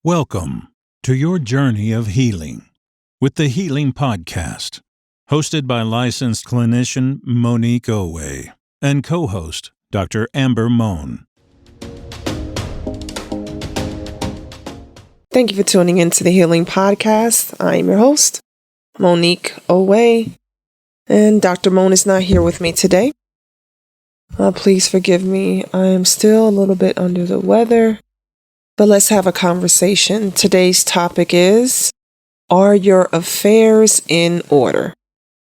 Welcome to your journey of healing with the Healing Podcast, hosted by licensed clinician Monique Owe and co-host Dr. Amber Moan. Thank you for tuning into the Healing Podcast. I'm your host, Monique Owe, and Dr. Moan is not here with me today. Please forgive me. I am still a little bit under the weather, but let's have a conversation. Today's topic is, are your affairs in order?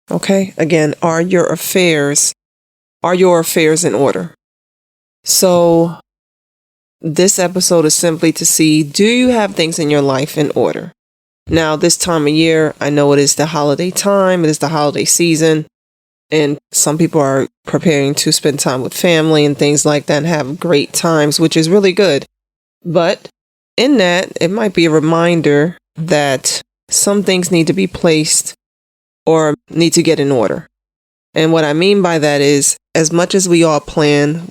Okay, again, are your affairs in order? So this episode is simply to see, do you have things in your life in order? Now, this time of year, I know it is the holiday time, it is the holiday season, and some people are preparing to spend time with family and things like that and have great times, which is really good. But in that, it might be a reminder that some things need to be placed or need to get in order. And what I mean by that is, as much as we all plan,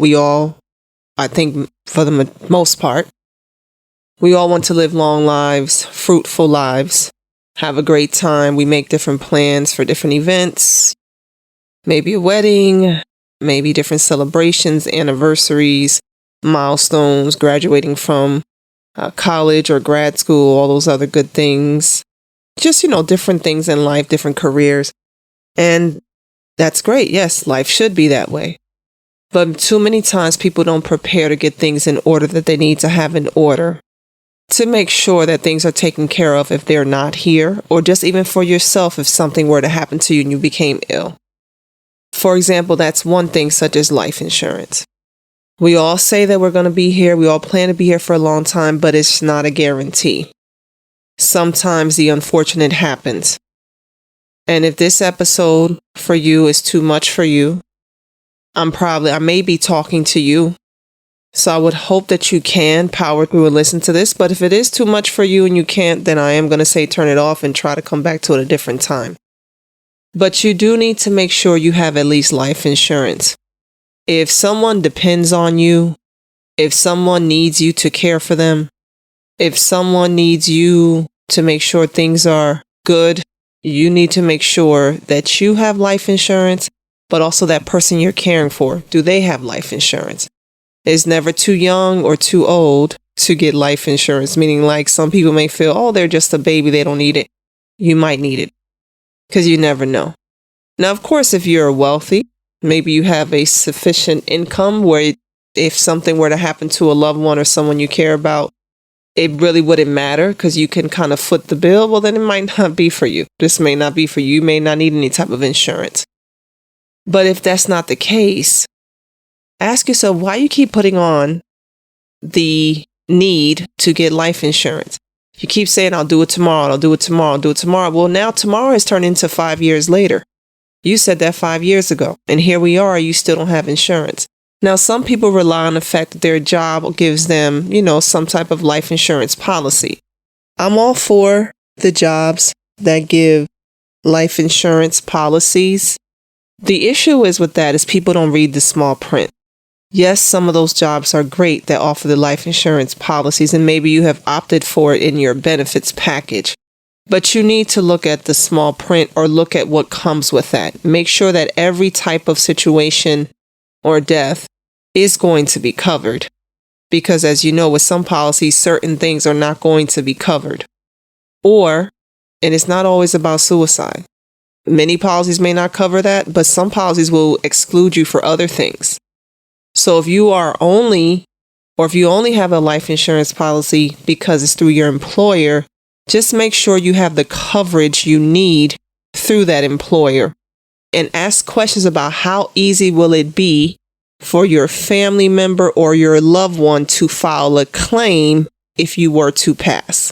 I think for the most part, we all want to live long lives, fruitful lives, have a great time. We make different plans for different events, maybe a wedding, maybe different celebrations, anniversaries, milestones, graduating from college or grad school, all those other good things. Just, different things in life, different careers. And that's great. Yes, life should be that way. But too many times people don't prepare to get things in order that they need to have in order to make sure that things are taken care of if they're not here, or just even for yourself if something were to happen to you and you became ill. For example, that's one thing, such as life insurance. We all say that we're going to be here. We all plan to be here for a long time, but it's not a guarantee. Sometimes the unfortunate happens. And if this episode for you is too much for you, I may be talking to you. So I would hope that you can power through and listen to this. But if it is too much for you and you can't, then I am going to say turn it off and try to come back to it a different time. But you do need to make sure you have at least life insurance. If someone depends on you, if someone needs you to care for them, if someone needs you to make sure things are good, you need to make sure that you have life insurance, but also that person you're caring for, do they have life insurance? It's never too young or too old to get life insurance, meaning like some people may feel, oh, they're just a baby, they don't need it. You might need it because you never know. Now, of course, if you're wealthy, maybe you have a sufficient income where if something were to happen to a loved one or someone you care about, it really wouldn't matter because you can kind of foot the bill. Well, then it might not be for you. This may not be for you. You may not need any type of insurance. But if that's not the case, ask yourself why you keep putting on the need to get life insurance. You keep saying, I'll do it tomorrow, I'll do it tomorrow, I'll do it tomorrow. Well, now tomorrow has turned into 5 years later. You said that 5 years ago, and here we are, you still don't have insurance. Now, some people rely on the fact that their job gives them, some type of life insurance policy. I'm all for the jobs that give life insurance policies. The issue is with that is people don't read the small print. Yes, some of those jobs are great that offer the life insurance policies, and maybe you have opted for it in your benefits package. But you need to look at the small print or look at what comes with that. Make sure that every type of situation or death is going to be covered. Because as you know, with some policies, certain things are not going to be covered. And it's not always about suicide. Many policies may not cover that, but some policies will exclude you for other things. So if you only have a life insurance policy because it's through your employer, just make sure you have the coverage you need through that employer, and ask questions about how easy will it be for your family member or your loved one to file a claim if you were to pass.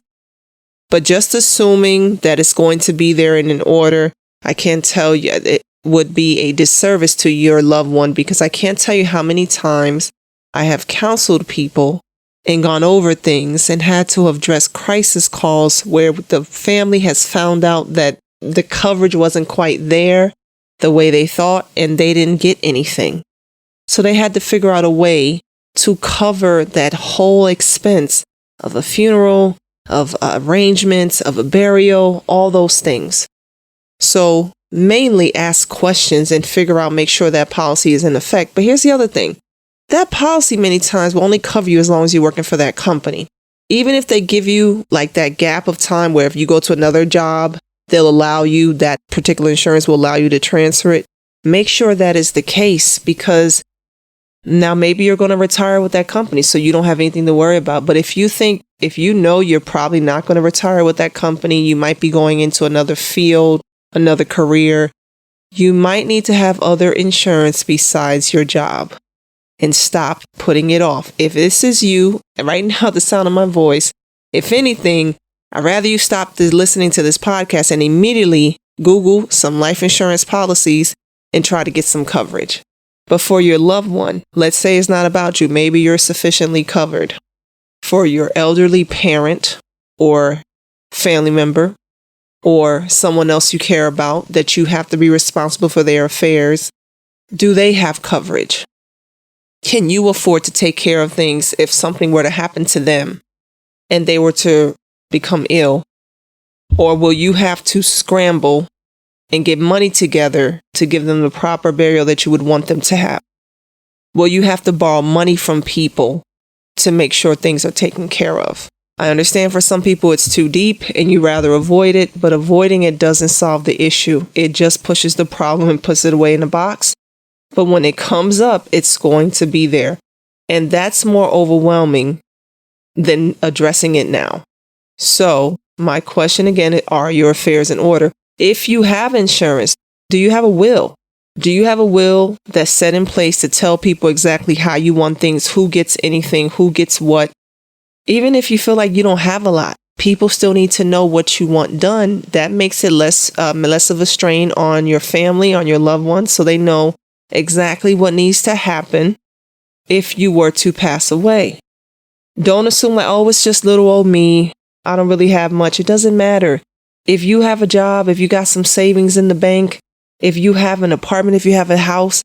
But just assuming that it's going to be there in an order, I can't tell you, it would be a disservice to your loved one, because I can't tell you how many times I have counseled people and gone over things and had to address crisis calls where the family has found out that the coverage wasn't quite there the way they thought and they didn't get anything. So they had to figure out a way to cover that whole expense of a funeral, of arrangements, of a burial, all those things. So mainly ask questions and figure out, make sure that policy is in effect. But here's the other thing. That policy many times will only cover you as long as you're working for that company. Even if they give you like that gap of time where if you go to another job, they'll allow you, that particular insurance will allow you to transfer it. Make sure that is the case, because now maybe you're going to retire with that company, so you don't have anything to worry about. But if you know you're probably not going to retire with that company, you might be going into another field, another career, you might need to have other insurance besides your job. And stop putting it off. If this is you, right now, the sound of my voice, if anything, I'd rather you stop listening to this podcast and immediately Google some life insurance policies and try to get some coverage. But for your loved one, let's say it's not about you. Maybe you're sufficiently covered. For your elderly parent or family member or someone else you care about that you have to be responsible for their affairs, do they have coverage? Can you afford to take care of things if something were to happen to them and they were to become ill? Or will you have to scramble and get money together to give them the proper burial that you would want them to have? Will you have to borrow money from people to make sure things are taken care of? I understand for some people it's too deep and you rather avoid it, but avoiding it doesn't solve the issue. It just pushes the problem and puts it away in a box. But when it comes up, it's going to be there. And that's more overwhelming than addressing it now. So my question again, are your affairs in order? If you have insurance, do you have a will? Do you have a will that's set in place to tell people exactly how you want things, who gets anything, who gets what? Even if you feel like you don't have a lot, people still need to know what you want done. That makes it less of a strain on your family, on your loved ones, so they know exactly what needs to happen if you were to pass away. Don't assume like, oh, it's just little old me. I don't really have much. It doesn't matter. If you have a job, if you got some savings in the bank, if you have an apartment, if you have a house,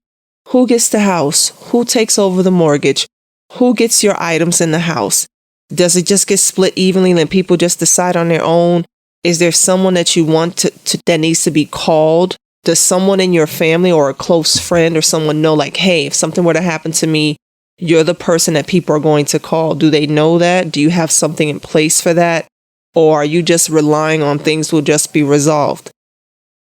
who gets the house? Who takes over the mortgage? Who gets your items in the house? Does it just get split evenly and then people just decide on their own? Is there someone that you want to that needs to be called? Does someone in your family or a close friend or someone know, like, hey, if something were to happen to me, you're the person that people are going to call? Do they know that? Do you have something in place for that? Or are you just relying on things will just be resolved?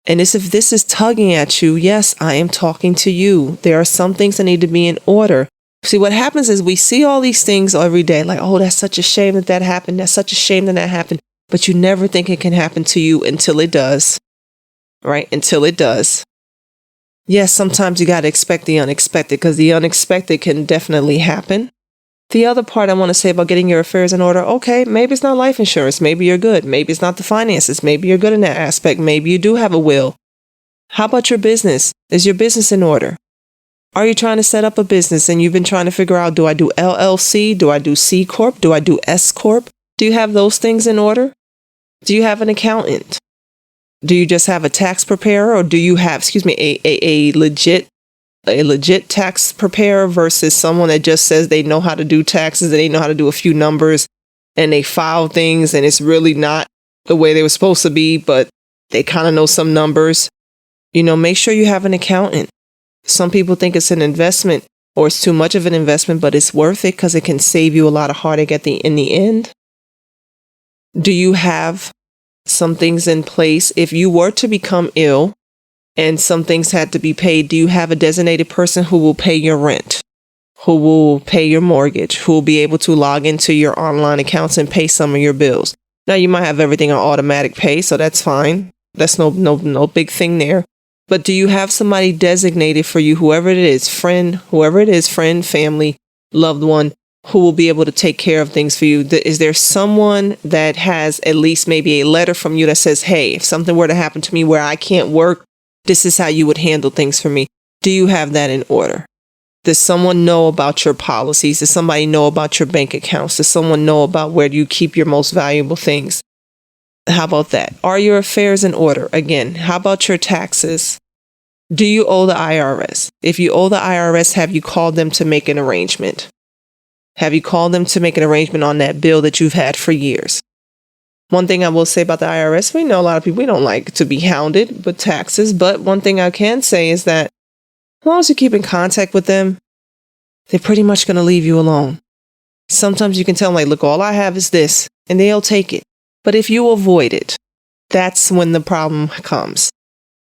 And if this is tugging at you, yes, I am talking to you. There are some things that need to be in order. See, what happens is we see all these things every day, like, oh, that's such a shame that happened. That's such a shame that happened. But you never think it can happen to you until it does. Right? Until it does. Yes, sometimes you got to expect the unexpected, because the unexpected can definitely happen. The other part I want to say about getting your affairs in order, okay, maybe it's not life insurance. Maybe you're good. Maybe it's not the finances. Maybe you're good in that aspect. Maybe you do have a will. How about your business? Is your business in order? Are you trying to set up a business and you've been trying to figure out, do I do LLC? Do I do C Corp? Do I do S Corp? Do you have those things in order? Do you have an accountant? Do you just have a tax preparer, or do you have, a legit tax preparer versus someone that just says they know how to do taxes and they know how to do a few numbers and they file things and it's really not the way they were supposed to be, but they kind of know some numbers? Make sure you have an accountant. Some people think it's an investment or it's too much of an investment, but it's worth it because it can save you a lot of heartache in the end. Do you have some things in place? If you were to become ill and some things had to be paid, do you have a designated person who will pay your rent, who will pay your mortgage, who will be able to log into your online accounts and pay some of your bills? Now, you might have everything on automatic pay, so that's fine. That's no big thing there. But do you have somebody designated for you, whoever it is, friend, family, loved one, who will be able to take care of things for you? Is there someone that has at least maybe a letter from you that says, hey, if something were to happen to me where I can't work, this is how you would handle things for me? Do you have that in order? Does someone know about your policies? Does somebody know about your bank accounts? Does someone know about where you keep your most valuable things? How about that? Are your affairs in order? Again, how about your taxes? Do you owe the IRS? If you owe the IRS, have you called them to make an arrangement? Have you called them to make an arrangement on that bill that you've had for years? One thing I will say about the IRS, we know a lot of people, we don't like to be hounded with taxes, but one thing I can say is that as long as you keep in contact with them, they're pretty much going to leave you alone. Sometimes you can tell them, like, look, all I have is this, and they'll take it. But if you avoid it, that's when the problem comes.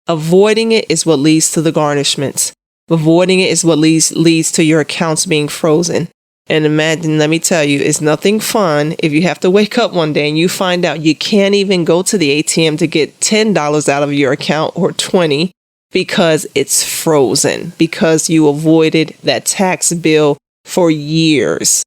Avoiding it is what leads to the garnishments. Avoiding it is what leads to your accounts being frozen. And imagine, let me tell you, it's nothing fun if you have to wake up one day and you find out you can't even go to the ATM to get $10 out of your account or $20 because it's frozen, because you avoided that tax bill for years.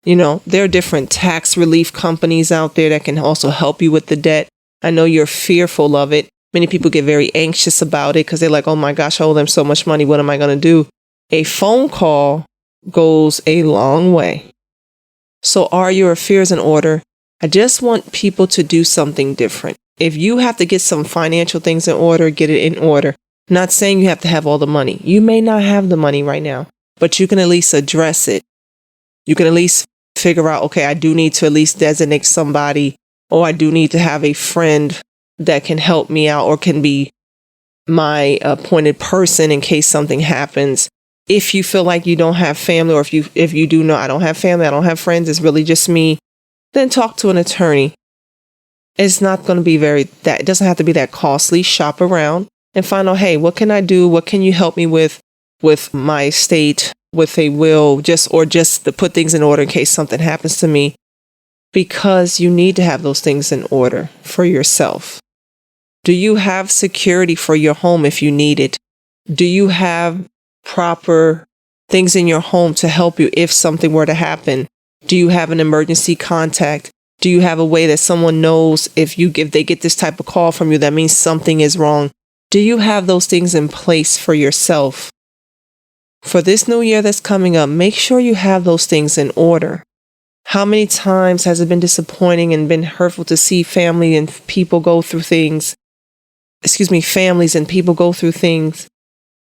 You know, there are different tax relief companies out there that can also help you with the debt. I know you're fearful of it. Many people get very anxious about it because they're like, oh my gosh, I owe them so much money. What am I going to do? A phone call goes a long way. So are your affairs in order? I just want people to do something different. If you have to get some financial things in order, get it in order. Not saying you have to have all the money. You may not have the money right now, but you can at least address it. You can at least figure out, okay, I do need to at least designate somebody, or I do need to have a friend that can help me out or can be my appointed person in case something happens. If you feel like you don't have family, or if you do know, I don't have family, I don't have friends, it's really just me, then talk to an attorney. It's not going to be it doesn't have to be that costly. Shop around and find out, hey, what can I do? What can you help me with my estate, with a will, just to put things in order in case something happens to me, because you need to have those things in order for yourself. Do you have security for your home if you need it? Do you have proper things in your home to help you if something were to happen? Do you have an emergency contact? Do you have a way that someone knows if they get this type of call from you, that means something is wrong? Do you have those things in place for yourself? For this new year that's coming up, make sure you have those things in order. How many times has it been disappointing and been hurtful to see families and people go through things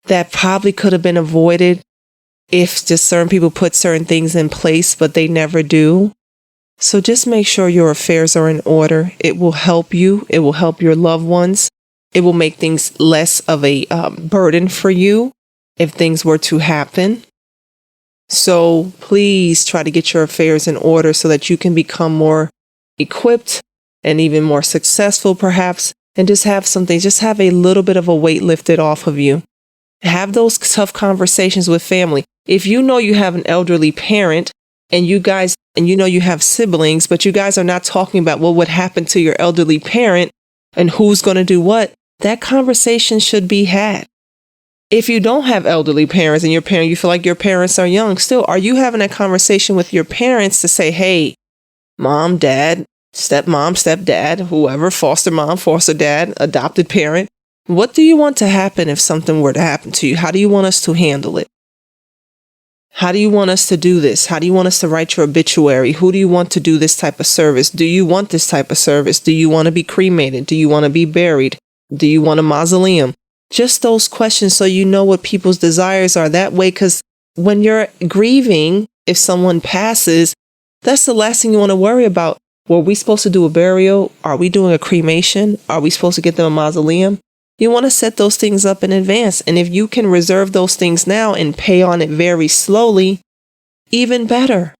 that probably could have been avoided if just certain people put certain things in place, but they never do. So just make sure your affairs are in order. It will help you. It will help your loved ones. It will make things less of a burden for you if things were to happen. So please try to get your affairs in order so that you can become more equipped and even more successful, perhaps, and just have a little bit of a weight lifted off of you. Have those tough conversations with family. If you know you have an elderly parent and you know you have siblings, but you guys are not talking about what would happen to your elderly parent and who's going to do what, that conversation should be had. If you don't have elderly parents and you feel like your parents are young, still, are you having a conversation with your parents to say, hey, mom, dad, stepmom, stepdad, whoever, foster mom, foster dad, adopted parent, what do you want to happen if something were to happen to you? How do you want us to handle it? How do you want us to do this? How do you want us to write your obituary? Who do you want to do this type of service? Do you want this type of service? Do you want to be cremated? Do you want to be buried? Do you want a mausoleum? Just those questions so you know what people's desires are that way, because when you're grieving, if someone passes, that's the last thing you want to worry about. Were we supposed to do a burial? Are we doing a cremation? Are we supposed to get them a mausoleum? You want to set those things up in advance. And if you can reserve those things now and pay on it very slowly, even better.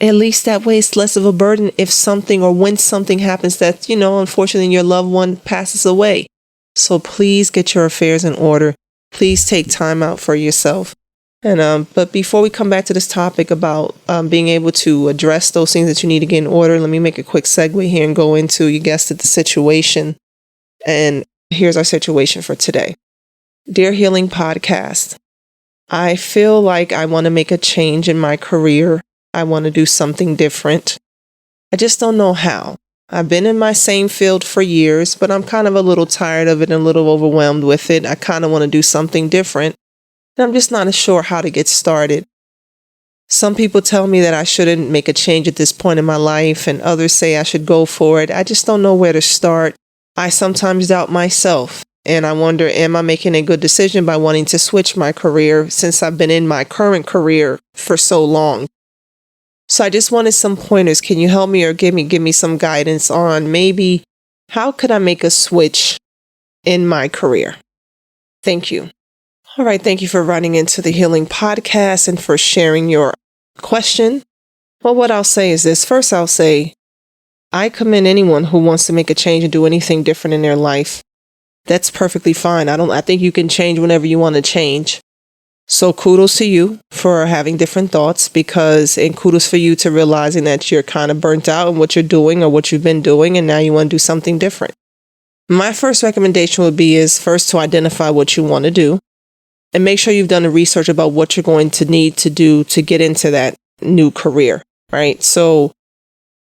At least that way it's less of a burden if something or when something happens that, unfortunately your loved one passes away. So please get your affairs in order. Please take time out for yourself. And but before we come back to this topic about being able to address those things that you need to get in order, let me make a quick segue here and go into, you guessed it, the situation. And here's our situation for today. Dear Healing Podcast, I feel like I want to make a change in my career. I want to do something different. I just don't know how. I've been in my same field for years, but I'm kind of a little tired of it and a little overwhelmed with it. I kind of want to do something different. And I'm just not sure how to get started. Some people tell me that I shouldn't make a change at this point in my life, and others say I should go for it. I just don't know where to start. I sometimes doubt myself, and I wonder, am I making a good decision by wanting to switch my career since I've been in my current career for so long? So I just wanted some pointers. Can you help me or give me some guidance on maybe how could I make a switch in my career? Thank you. All right. Thank you for running into the Healing Podcast and for sharing your question. Well, what I'll say is this. First, I'll say I commend anyone who wants to make a change and do anything different in their life. That's perfectly fine. I think you can change whenever you want to change. So kudos to you for having different thoughts and kudos for you to realizing that you're kind of burnt out in what you're doing or what you've been doing and now you want to do something different. My first recommendation would be is first to identify what you want to do and make sure you've done the research about what you're going to need to do to get into that new career, right? So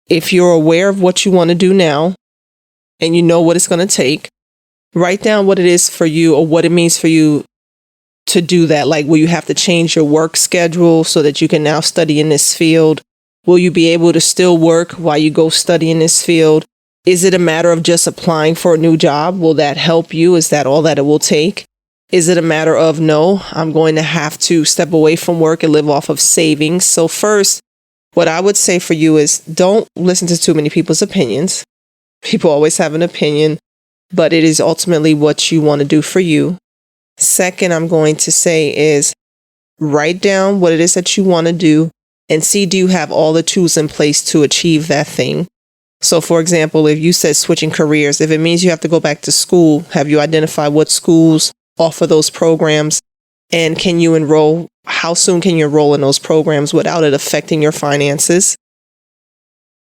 if you're aware of what you want to do now and you know what it's going to take, write down what it is for you or what it means for you to do that. Like, will you have to change your work schedule so that you can now study in this field? Will you be able to still work while you go study in this field? Is it a matter of just applying for a new job? Will that help you? Is that all that it will take? Is it a matter of, no, I'm going to have to step away from work and live off of savings? So first, what I would say for you is don't listen to too many people's opinions. People always have an opinion, but it is ultimately what you want to do for you. Second, I'm going to say is write down what it is that you want to do and see, do you have all the tools in place to achieve that thing? So, for example, if you said switching careers, if it means you have to go back to school, have you identified what schools offer those programs? And can you enroll? How soon can you enroll in those programs without it affecting your finances?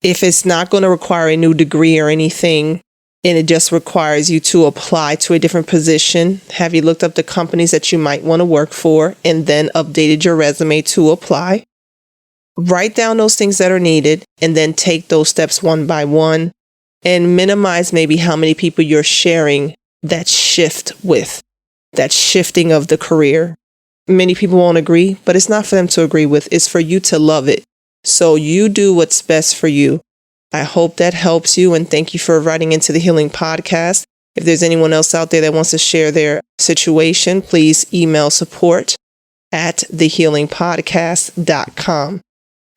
If it's not going to require a new degree or anything, and it just requires you to apply to a different position, have you looked up the companies that you might want to work for and then updated your resume to apply? Write down those things that are needed and then take those steps one by one and minimize maybe how many people you're sharing that shift with, that shifting of the career. Many people won't agree, but it's not for them to agree with. It's for you to love it. So you do what's best for you. I hope that helps you, and thank you for writing into the Healing Podcast. If there's anyone else out there that wants to share their situation, please email support@thehealingpodcast.com.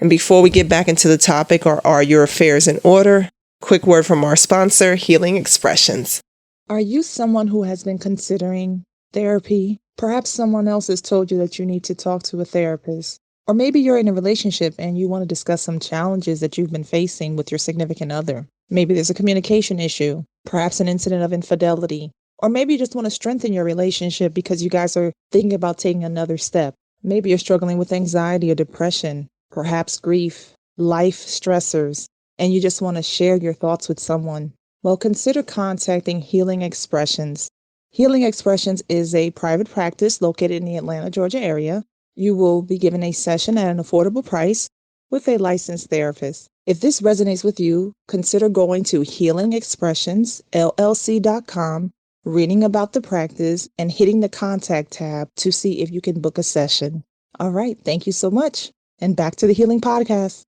And before we get back into the topic, are your affairs in order? Quick word from our sponsor, Healing Expressions. Are you someone who has been considering therapy? Perhaps someone else has told you that you need to talk to a therapist. Or maybe you're in a relationship and you want to discuss some challenges that you've been facing with your significant other. Maybe there's a communication issue, perhaps an incident of infidelity. Or maybe you just want to strengthen your relationship because you guys are thinking about taking another step. Maybe you're struggling with anxiety or depression, perhaps grief, life stressors, and you just want to share your thoughts with someone. Well, consider contacting Healing Expressions. Healing Expressions is a private practice located in the Atlanta, Georgia area. You will be given a session at an affordable price with a licensed therapist. If this resonates with you, consider going to healingexpressionsllc.com, reading about the practice, and hitting the contact tab to see if you can book a session. All right. Thank you so much. And back to the Healing Podcast.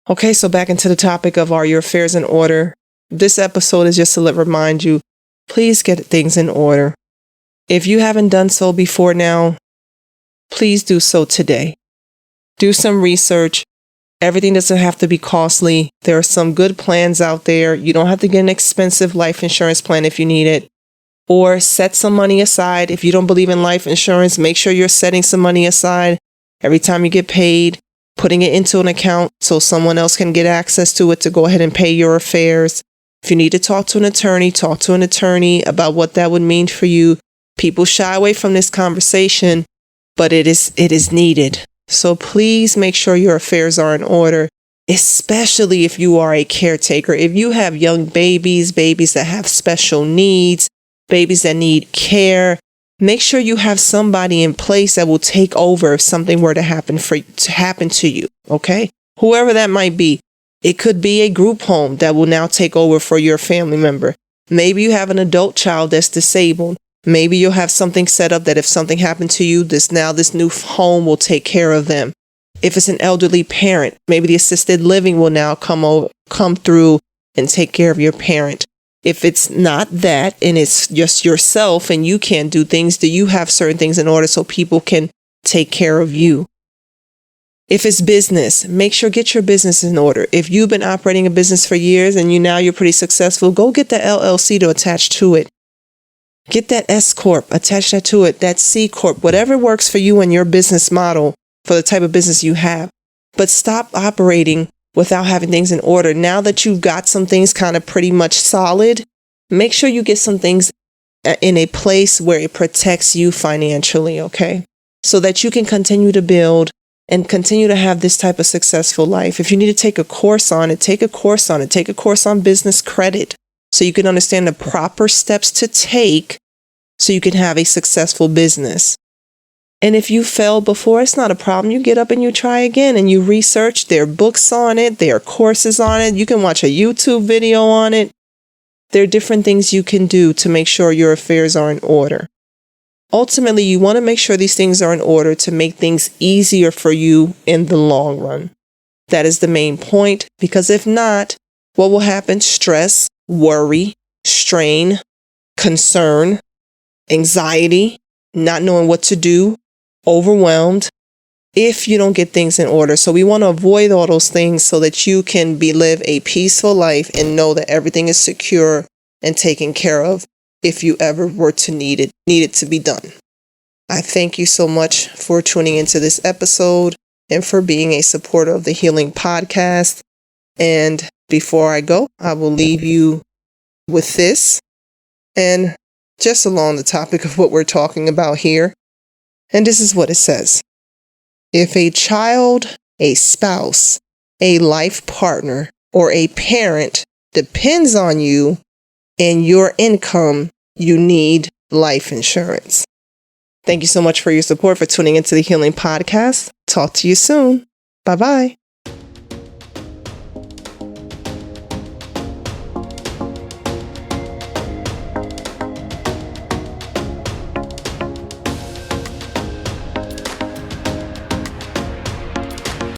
Okay, so back into the topic of are your affairs in order? This episode is just to remind you, please get things in order. If you haven't done so before now, please do so today. Do some research. Everything doesn't have to be costly. There are some good plans out there. You don't have to get an expensive life insurance plan if you need it. Or set some money aside. If you don't believe in life insurance, make sure you're setting some money aside every time you get paid, putting it into an account so someone else can get access to it to go ahead and pay your affairs. If you need to talk to an attorney, talk to an attorney about what that would mean for you. People shy away from this conversation, but it is needed. So please make sure your affairs are in order, especially if you are a caretaker. If you have young babies that have special needs, babies that need care, make sure you have somebody in place that will take over if something were to happen to you, okay? Whoever that might be. It could be a group home that will now take over for your family member. Maybe you have an adult child that's disabled. Maybe you'll have something set up that if something happened to you, this new home will take care of them. If it's an elderly parent, maybe the assisted living will now come through and take care of your parent. If it's not that and it's just yourself and you can't do things, do you have certain things in order so people can take care of you? If it's business, make sure get your business in order. If you've been operating a business for years and you're pretty successful, go get the LLC to attach to it. Get that S Corp, attach that to it, that C Corp, whatever works for you and your business model for the type of business you have. But stop operating without having things in order. Now that you've got some things kind of pretty much solid, make sure you get some things in a place where it protects you financially, okay? So that you can continue to build and continue to have this type of successful life. If you need to take a course on it, take a course on it. Take a course on business credit so you can understand the proper steps to take so you can have a successful business. And if you failed before, it's not a problem. You get up and you try again and you research. There are books on it. There are courses on it. You can watch a YouTube video on it. There are different things you can do to make sure your affairs are in order. Ultimately, you want to make sure these things are in order to make things easier for you in the long run. That is the main point, because if not, what will happen? Stress, worry, strain, concern, anxiety, not knowing what to do, overwhelmed if you don't get things in order. So we want to avoid all those things so that you can live a peaceful life and know that everything is secure and taken care of if you ever were to need it to be done. I thank you so much for tuning into this episode and for being a supporter of the Healing Podcast. And before I go, I will leave you with this, and just along the topic of what we're talking about here. And this is what it says. If a child, a spouse, a life partner, or a parent depends on you and your income, you need life insurance. Thank you so much for your support, for tuning into the Healing Podcast. Talk to you soon. Bye-bye.